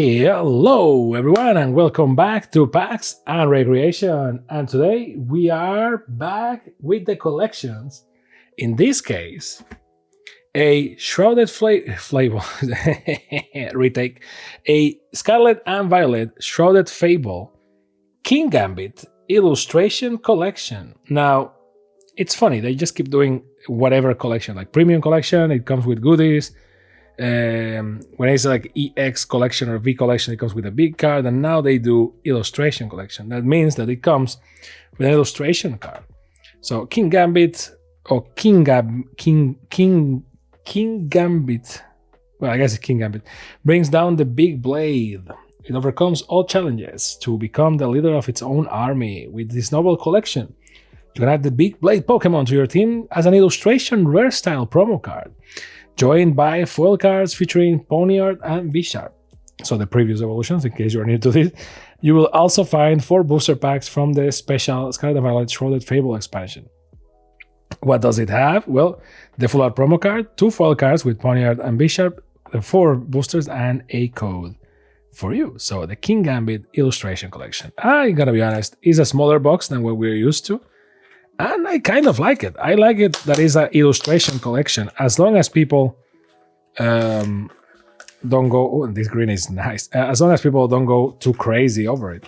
Hello everyone and welcome back to PAX and Recreation, and today we are back with the collections. In this case, a Shrouded Fable retake, a Scarlet and Violet Shrouded Fable Kingambit illustration collection. Now, it's funny, they just keep doing whatever collection, like premium collection, it comes with goodies. When it's like EX collection or V collection, it comes with a big card, and now they do illustration collection. That means that it comes with an illustration card. So Kingambit or Kingambit, well, I guess it's Kingambit, brings down the big blade. It overcomes all challenges to become the leader of its own army. With this novel collection, you can add the big blade Pokemon to your team as an illustration rare style promo card, joined by foil cards featuring Ponyard and Bisharp. So the previous evolutions, in case you are new to this. You will also find 4 booster packs from the special Scarlet and Violet Shrouded Fable expansion. What does it have? Well, the full art promo card, 2 foil cards with Ponyard and Bisharp, the 4 boosters, and a code for you. So the Kingambit illustration collection. I'm gonna be honest, is a smaller box than what we're used to. And I kind of like it. I like it that is an illustration collection. As long as people don't go, oh, this green is nice. As long as people don't go too crazy over it.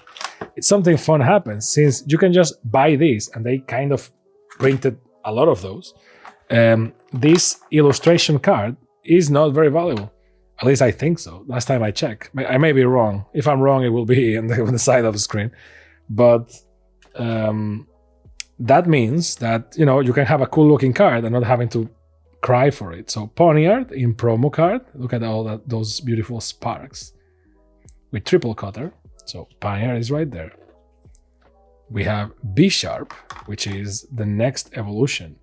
It's something fun happens, since you can just buy these, and they kind of printed a lot of those. This illustration card is not very valuable. At least I think so. Last time I checked. I may be wrong. If I'm wrong, it will be on the side of the screen. But that means that, you know, you can have a cool looking card and not having to cry for it. So Ponyard in promo card, look at all those beautiful sparks with triple cutter. So Ponyard is right there. We have Bisharp, which is the next evolution.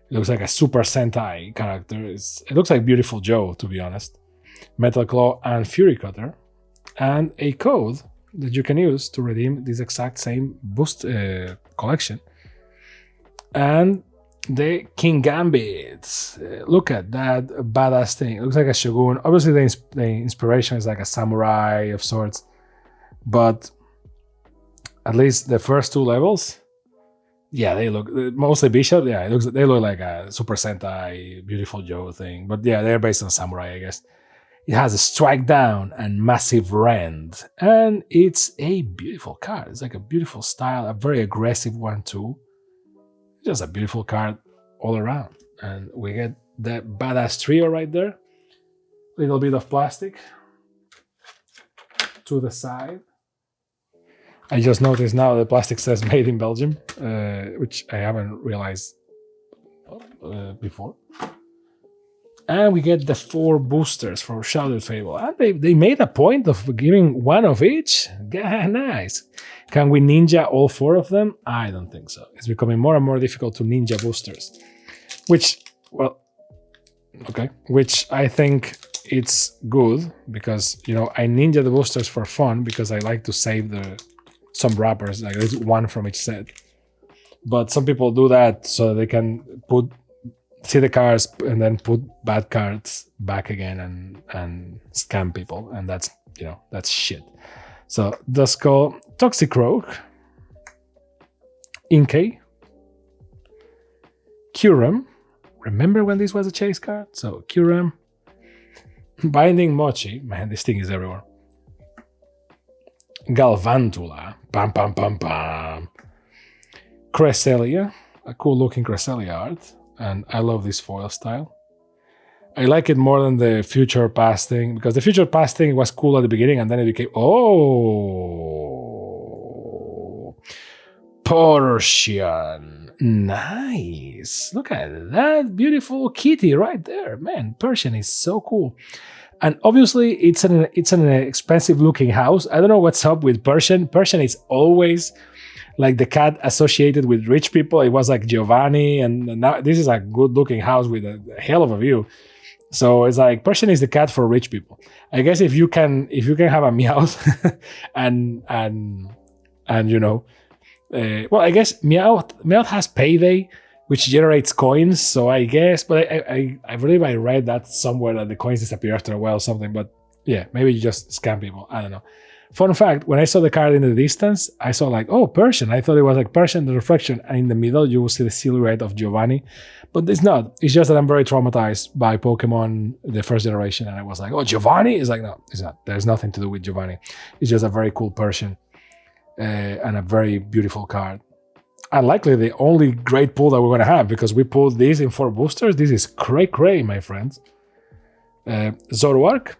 It looks like a Super Sentai character. It looks like Beautiful Joe, to be honest. Metal Claw and Fury Cutter, and a code that you can use to redeem this exact same boost collection. And the Kingambit. Look at that badass thing. It looks like a Shogun. Obviously, the inspiration is like a samurai of sorts, but at least the first 2 levels, yeah, they look mostly Bishop. Yeah, they look like a Super Sentai Beautiful Joe thing. But yeah, they're based on samurai, I guess. It has a strike down and massive rend, and it's a beautiful card. It's like a beautiful style, a very aggressive one too. Just a beautiful card all around. And we get the badass trio right there. Little bit of plastic to the side. I just noticed now the plastic says made in Belgium, which I haven't realized before. And we get the 4 boosters for Shrouded Fable. And they made a point of giving 1 of each. Yeah, nice. Can we ninja all 4 of them? I don't think so. It's becoming more and more difficult to ninja boosters. Which I think it's good, because, you know, I ninja the boosters for fun, because I like to save some wrappers, like there's 1 from each set. But some people do that so they can see the cards and then put bad cards back again and scam people, and that's, you know, that's shit. So Duskull, Toxicroak, Inkay, Kyurem. Remember when this was a chase card? So Kyurem, Binding Mochi. Man, this thing is everywhere. Galvantula, pam pam pam pam. Cresselia, a cool looking Cresselia art. And I love this foil style. I like it more than the future past thing, because the future past thing was cool at the beginning, and then it became, Persian. Nice. Look at that beautiful kitty right there. Man, Persian is so cool. And obviously it's an expensive looking house. I don't know what's up with Persian. Persian is always like the cat associated with rich people. It was like Giovanni, and now this is a good looking house with a hell of a view. So it's like Persian is the cat for rich people. I guess if you can have a Meowth and you know, well, I guess Meowth has Payday, which generates coins. So I guess, but I believe I read that somewhere that the coins disappear after a while or something. But Yeah, maybe you just scam people. I don't know. Fun fact, when I saw the card in the distance, I saw like, oh, Persian. I thought it was like Persian, the reflection, and in the middle you will see the silhouette of Giovanni. But it's not. It's just that I'm very traumatized by Pokemon, the first generation, and I was like, oh, Giovanni? It's like, no, it's not. There's nothing to do with Giovanni. It's just a very cool Persian and a very beautiful card. And likely the only great pull that we're going to have, because we pulled this in 4 boosters. This is cray, my friends. Zoroark,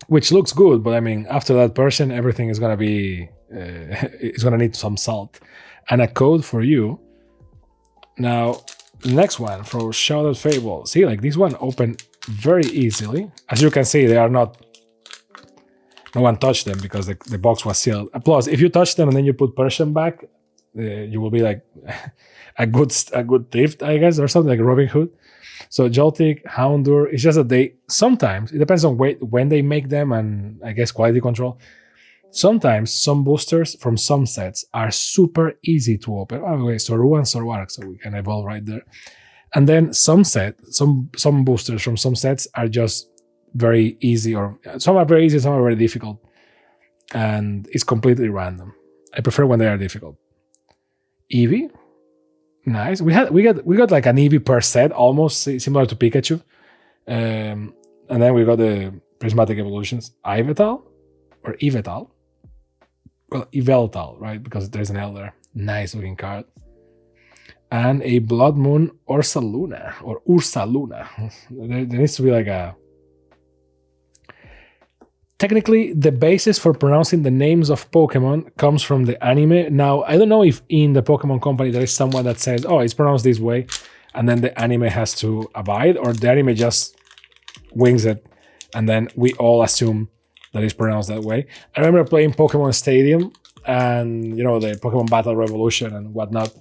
which looks good, but I mean, after that Persian, everything is going to be, it's going to need some salt. And a code for you. Now, the next one from Shrouded Fable. See, like this one opened very easily. As you can see, they are not, no one touched them because the box was sealed. Plus, if you touch them and then you put Persian back, you will be like a good thief, I guess, or something like Robin Hood. So Joltik, Houndour, it's just that they, sometimes, it depends on when they make them and I guess quality control. Sometimes some boosters from some sets are super easy to open. Oh, wait, Soru and Zoroark, so we can evolve right there. And then some boosters from some sets are just very easy, or some are very easy, some are very difficult. And it's completely random. I prefer when they are difficult. Eevee, nice. We got like an Eevee per set, almost similar to Pikachu. And then we got the prismatic evolutions. Ivetal or Evetal. Well, Yveltal, right? Because there's an L there. Nice looking card. And a Blood Moon Ursaluna or Ursaluna. There needs to be like a. Technically, the basis for pronouncing the names of Pokemon comes from the anime. Now, I don't know if in the Pokemon company there is someone that says, oh, it's pronounced this way, and then the anime has to abide, or the anime just wings it, and then we all assume that it's pronounced that way. I remember playing Pokemon Stadium and, you know, the Pokemon Battle Revolution and whatnot,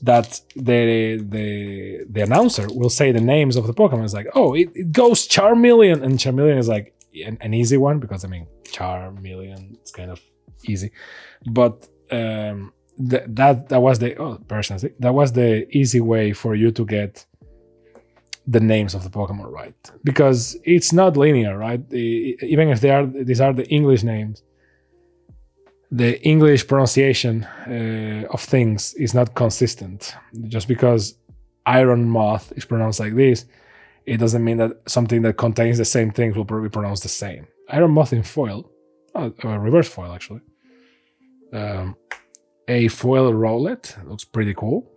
that the announcer will say the names of the Pokemon. It's like, oh, it goes Charmeleon, and Charmeleon is like an easy one, because I mean Charmeleon, it's kind of easy, but that was the easy way for you to get the names of the Pokemon right, because it's not linear, right? Even if these are the English names, the English pronunciation of things is not consistent. Just because Iron Moth is pronounced like this, it doesn't mean that something that contains the same things will probably pronounce the same. Iron Moth in foil, reverse foil actually. A foil Rowlet, looks pretty cool.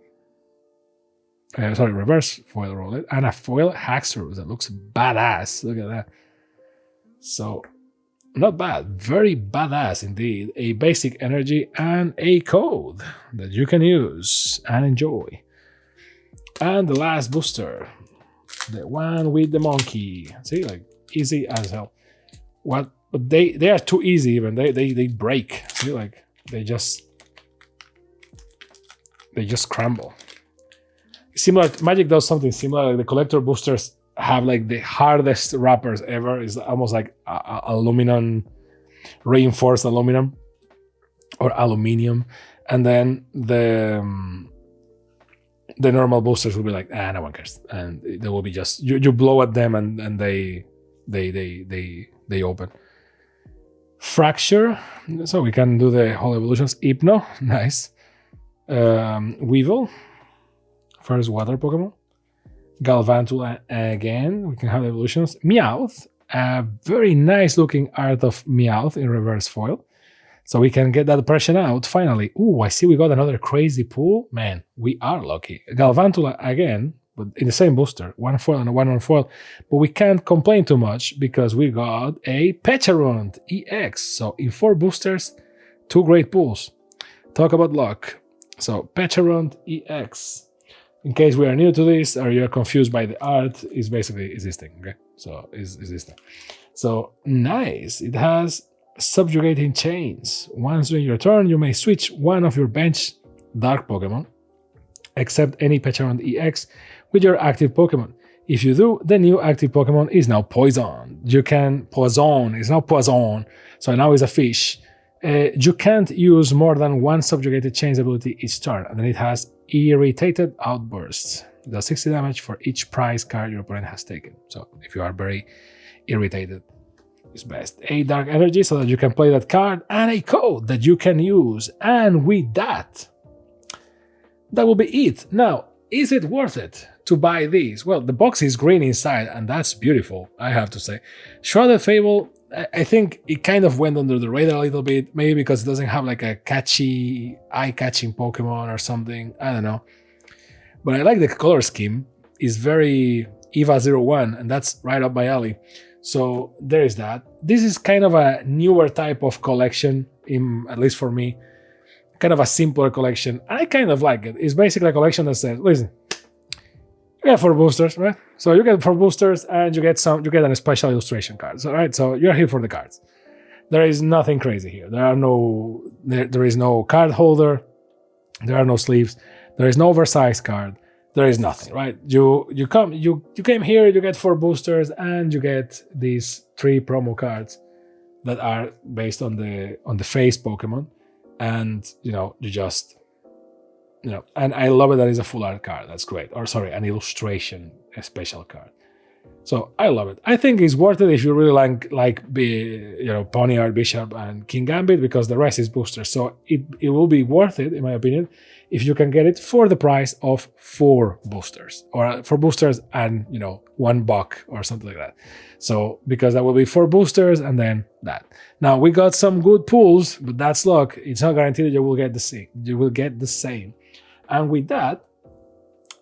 Reverse foil Rowlet, and a foil Haxorus that looks badass. Look at that. So, not bad, very badass indeed. A basic energy and a code that you can use and enjoy. And the last booster, the one with the monkey. See, like easy as hell. What? But they are too easy even. They break. See, like they just crumble. Similar, Magic does something similar. Like the collector boosters have like the hardest wrappers ever. It's almost like aluminum, reinforced aluminum or aluminium, and then the normal boosters will be like, no one cares, and they will be just you blow at them and they open. Fracture, so we can do the whole evolutions. Hypno, nice. Weevil, first water Pokemon. Galvantula again, we can have evolutions. Meowth, a very nice looking art of Meowth in reverse foil. So we can get that Persian out finally. Ooh, I see we got another crazy pull. Man, we are lucky. Galvantula again, but in the same booster. One foil and one non-foil. But we can't complain too much because we got a Pecharunt EX. So in 4 boosters, 2 great pulls. Talk about luck. So Pecharunt EX. In case we are new to this or you're confused by the art, is basically existing. Okay, so is existing. So nice. It has subjugating chains. Once during your turn, you may switch one of your bench dark Pokemon, except any Pecharunt EX, with your active Pokemon. If you do, the new active Pokemon is now poisoned. You can poison. It's now poison. So now it's a fish. You can't use more than one subjugated chains ability each turn, and then it has irritated outbursts. It does 60 damage for each prize card your opponent has taken. So if you are very irritated, is best. 8 dark energy so that you can play that card, and a code that you can use. And with that will be it. Now, is it worth it to buy these? Well, the box is green inside, and that's beautiful, I have to say. Shrouded Fable, I think it kind of went under the radar a little bit, maybe because it doesn't have like a catchy, eye-catching Pokemon or something. I don't know. But I like the color scheme. It's very EVA-01, and that's right up my alley. So there is that. This is kind of a newer type of collection, at least for me. Kind of a simpler collection. I kind of like it. It's basically a collection that says, listen, you get 4 boosters, right? So you get 4 boosters and you get a special illustration card. So, right? So you're here for the cards. There is nothing crazy here. There is no card holder. There are no sleeves. There is no oversized card. There is nothing, right? You came here, you get 4 boosters, and you get these 3 promo cards that are based on the face Pokemon, and you just and I love it that it's a full art card. That's great. Or sorry, an illustration, a special card. So I love it. I think it's worth it if you really like Ponyard, Bishop, and Kingambit, because the rest is boosters. So it will be worth it, in my opinion, if you can get it for the price of 4 boosters, or 4 boosters and $1 or something like that. So because that will be 4 boosters and then that. Now we got some good pulls, but that's luck. It's not guaranteed that you will get the same. You will get the same. And with that,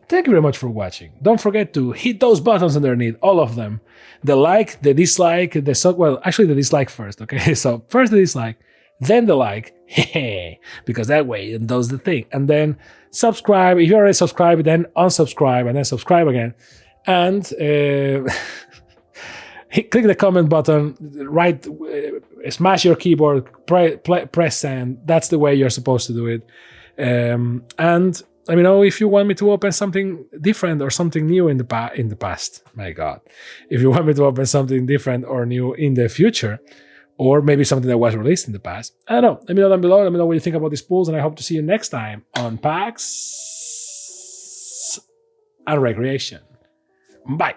thank you very much for watching. Don't forget to hit those buttons underneath, all of them. The like, the dislike, actually the dislike first, okay? So first the dislike, then the like, because that way it does the thing. And then subscribe. If you already subscribed, then unsubscribe, and then subscribe again. And click the comment button, smash your keyboard, press send. That's the way you're supposed to do it. And let me know if you want me to open something different or something new in the past. My God. If you want me to open something different or new in the future, or maybe something that was released in the past. I don't know. Let me know down below. Let me know what you think about these pools, and I hope to see you next time on PAX and Recreation. Bye.